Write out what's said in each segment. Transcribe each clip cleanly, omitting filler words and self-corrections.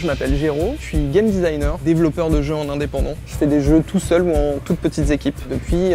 je m'appelle Géraud, je suis game designer, développeur de jeux en indépendant. Je fais des jeux tout seul ou en toutes petites équipes depuis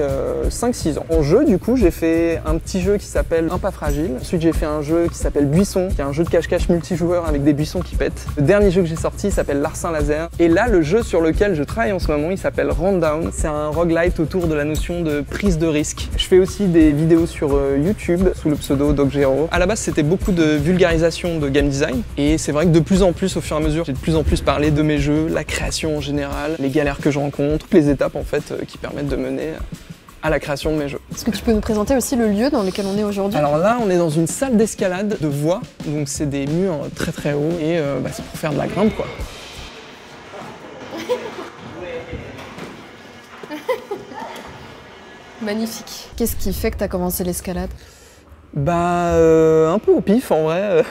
5-6 ans. En jeu, du coup, j'ai fait un petit jeu qui s'appelle Un pas fragile. Ensuite, j'ai fait un jeu qui s'appelle Buisson, qui est un jeu de cache-cache multijoueur avec des buissons qui pètent. Le dernier jeu que j'ai sorti s'appelle Larcin Laser. Et là, le jeu sur lequel je travaille en ce moment, il s'appelle Rundown. C'est un roguelite autour de la notion de prise de risque. Je fais aussi des vidéos sur YouTube sous le pseudo DocGéraud. À la base, c'était beaucoup de vulgarisation de game design. Et c'est vrai que de plus en plus, au fur et à mesure, j'ai de plus en plus parlé de mes jeux, la création en général, les galères que je rencontre, toutes les étapes en fait qui permettent de mener à la création de mes jeux. Est-ce que tu peux nous présenter aussi le lieu dans lequel on est aujourd'hui? Alors là, on est dans une salle d'escalade de voies, donc c'est des murs très très hauts et c'est pour faire de la grimpe quoi. Magnifique. Qu'est-ce qui fait que tu as commencé l'escalade? Un peu au pif en vrai.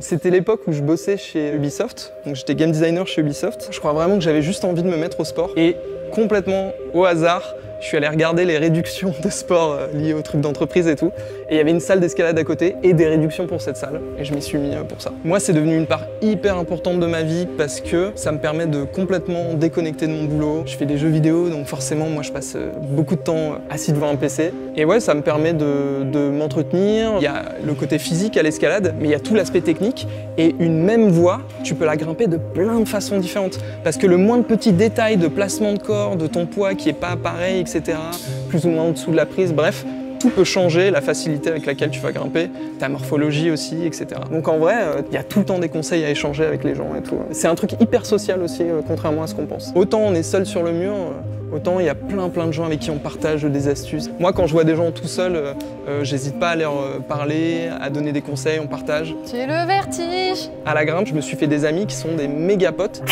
C'était l'époque où je bossais chez Ubisoft, donc j'étais game designer chez Ubisoft. Je crois vraiment que j'avais juste envie de me mettre au sport et complètement au hasard, je suis allé regarder les réductions de sport liées aux trucs d'entreprise et tout. Et il y avait une salle d'escalade à côté et des réductions pour cette salle. Et je m'y suis mis pour ça. Moi, c'est devenu une part hyper importante de ma vie parce que ça me permet de complètement déconnecter de mon boulot. Je fais des jeux vidéo, donc forcément, moi, je passe beaucoup de temps assis devant un PC. Et ouais, ça me permet de m'entretenir. Il y a le côté physique à l'escalade, mais il y a tout l'aspect technique. Et une même voie, tu peux la grimper de plein de façons différentes. Parce que le moindre petit détail de placement de corps, de ton poids qui est pas pareil, etc., plus ou moins en dessous de la prise, bref, tout peut changer, la facilité avec laquelle tu vas grimper, ta morphologie aussi, etc. Donc en vrai, il y a tout le temps des conseils à échanger avec les gens et tout. C'est un truc hyper social aussi, contrairement à ce qu'on pense. Autant on est seul sur le mur, autant il y a plein de gens avec qui on partage des astuces. Moi, quand je vois des gens tout seuls, j'hésite pas à leur parler, à donner des conseils, on partage. J'ai le vertige. À la grimpe, je me suis fait des amis qui sont des méga potes.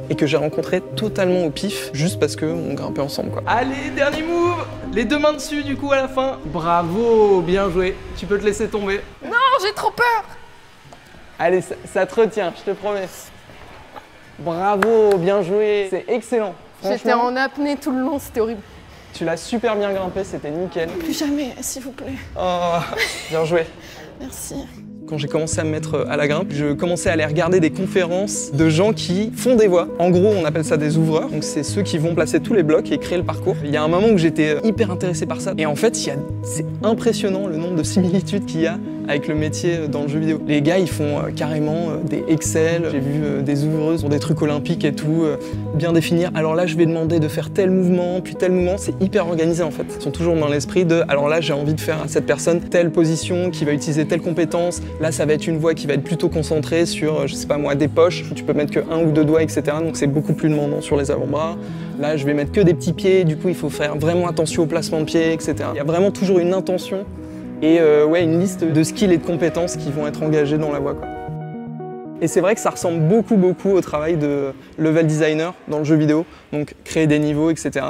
Et que j'ai rencontré totalement au pif, juste parce qu'on grimpait ensemble quoi. Allez, dernier move! Les deux mains dessus du coup à la fin. Bravo, bien joué. Tu peux te laisser tomber. Non, j'ai trop peur! Allez, ça te retient, je te promets. Bravo, bien joué. C'est excellent. J'étais en apnée tout le long, c'était horrible. Tu l'as super bien grimpé, c'était nickel. Plus jamais, s'il vous plaît. Oh, bien joué. Merci. Quand j'ai commencé à me mettre à la grimpe, je commençais à aller regarder des conférences de gens qui font des voies. En gros, on appelle ça des ouvreurs. Donc c'est ceux qui vont placer tous les blocs et créer le parcours. Il y a un moment où j'étais hyper intéressé par ça. Et en fait, c'est impressionnant le nombre de similitudes qu'il y a avec le métier dans le jeu vidéo. Les gars, ils font carrément des Excel. J'ai vu des ouvreuses pour des trucs olympiques et tout, bien définir. Alors là, je vais demander de faire tel mouvement, puis tel mouvement. C'est hyper organisé en fait. Ils sont toujours dans l'esprit de, alors là, j'ai envie de faire à cette personne telle position, qui va utiliser telle compétence. Là, ça va être une voie qui va être plutôt concentrée sur, je sais pas moi, des poches. Tu peux mettre que un ou deux doigts, etc. Donc c'est beaucoup plus demandant sur les avant-bras. Là, je vais mettre que des petits pieds. Du coup, il faut faire vraiment attention au placement de pied, etc. Il y a vraiment toujours une intention et ouais, une liste de skills et de compétences qui vont être engagées dans la voie, quoi. Et c'est vrai que ça ressemble beaucoup au travail de level designer dans le jeu vidéo, donc créer des niveaux, etc.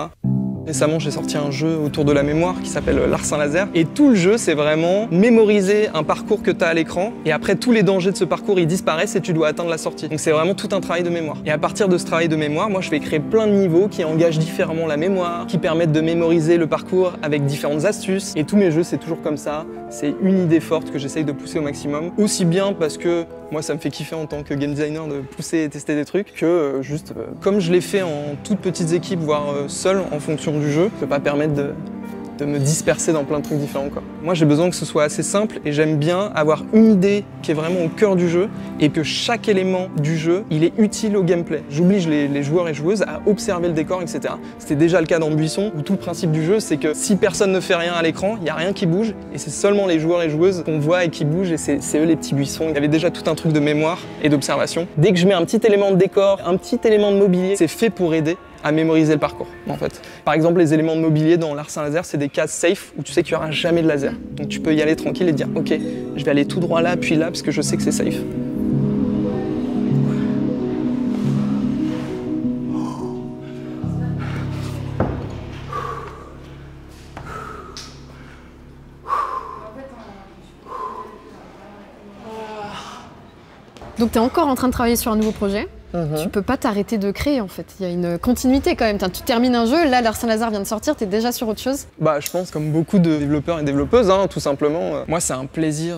Récemment, j'ai sorti un jeu autour de la mémoire qui s'appelle Larcin Laser. Et tout le jeu, c'est vraiment mémoriser un parcours que tu as à l'écran. Et après, tous les dangers de ce parcours, ils disparaissent et tu dois atteindre la sortie. Donc c'est vraiment tout un travail de mémoire. Et à partir de ce travail de mémoire, moi, je vais créer plein de niveaux qui engagent différemment la mémoire, qui permettent de mémoriser le parcours avec différentes astuces. Et tous mes jeux, c'est toujours comme ça. C'est une idée forte que j'essaye de pousser au maximum. Aussi bien parce que moi, ça me fait kiffer en tant que game designer de pousser et tester des trucs, que juste comme je l'ai fait en toutes petites équipes, voire seul en fonction du jeu, je peux pas permettre de me disperser dans plein de trucs différents, quoi. Moi, j'ai besoin que ce soit assez simple et j'aime bien avoir une idée qui est vraiment au cœur du jeu et que chaque élément du jeu, il est utile au gameplay. J'oblige les joueurs et joueuses à observer le décor, etc. C'était déjà le cas dans Buisson, où tout le principe du jeu, c'est que si personne ne fait rien à l'écran, il n'y a rien qui bouge et c'est seulement les joueurs et joueuses qu'on voit et qui bougent et c'est eux les petits buissons. Il y avait déjà tout un truc de mémoire et d'observation. Dès que je mets un petit élément de décor, un petit élément de mobilier, c'est fait pour aider à mémoriser le parcours, en fait. Par exemple, les éléments de mobilier dans Larcin Laser, c'est des cases safe où tu sais qu'il n'y aura jamais de laser. Donc tu peux y aller tranquille et dire, ok, je vais aller tout droit là, puis là, parce que je sais que c'est safe. Donc tu es encore en train de travailler sur un nouveau projet. Tu peux pas t'arrêter de créer en fait, il y a une continuité quand même. Tu termines un jeu, là Larcin Laser vient de sortir, t'es déjà sur autre chose? Bah je pense comme beaucoup de développeurs et développeuses, hein, tout simplement. Moi c'est un plaisir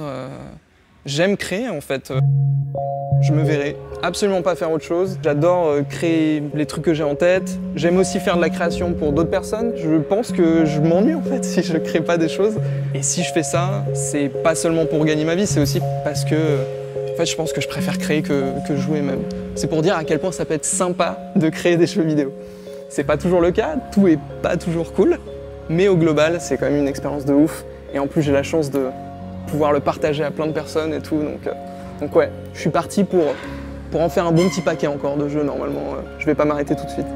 J'aime créer en fait. Je me verrai absolument pas faire autre chose. J'adore créer les trucs que j'ai en tête. J'aime aussi faire de la création pour d'autres personnes. Je pense que je m'ennuie en fait si je crée pas des choses. Et si je fais ça, c'est pas seulement pour gagner ma vie, c'est aussi parce que en fait, je pense que je préfère créer que jouer même. C'est pour dire à quel point ça peut être sympa de créer des jeux vidéo. C'est pas toujours le cas, tout est pas toujours cool, mais au global, c'est quand même une expérience de ouf. Et en plus, j'ai la chance de pouvoir le partager à plein de personnes et tout, donc ouais, je suis parti pour en faire un bon petit paquet encore de jeux normalement. Je vais pas m'arrêter tout de suite.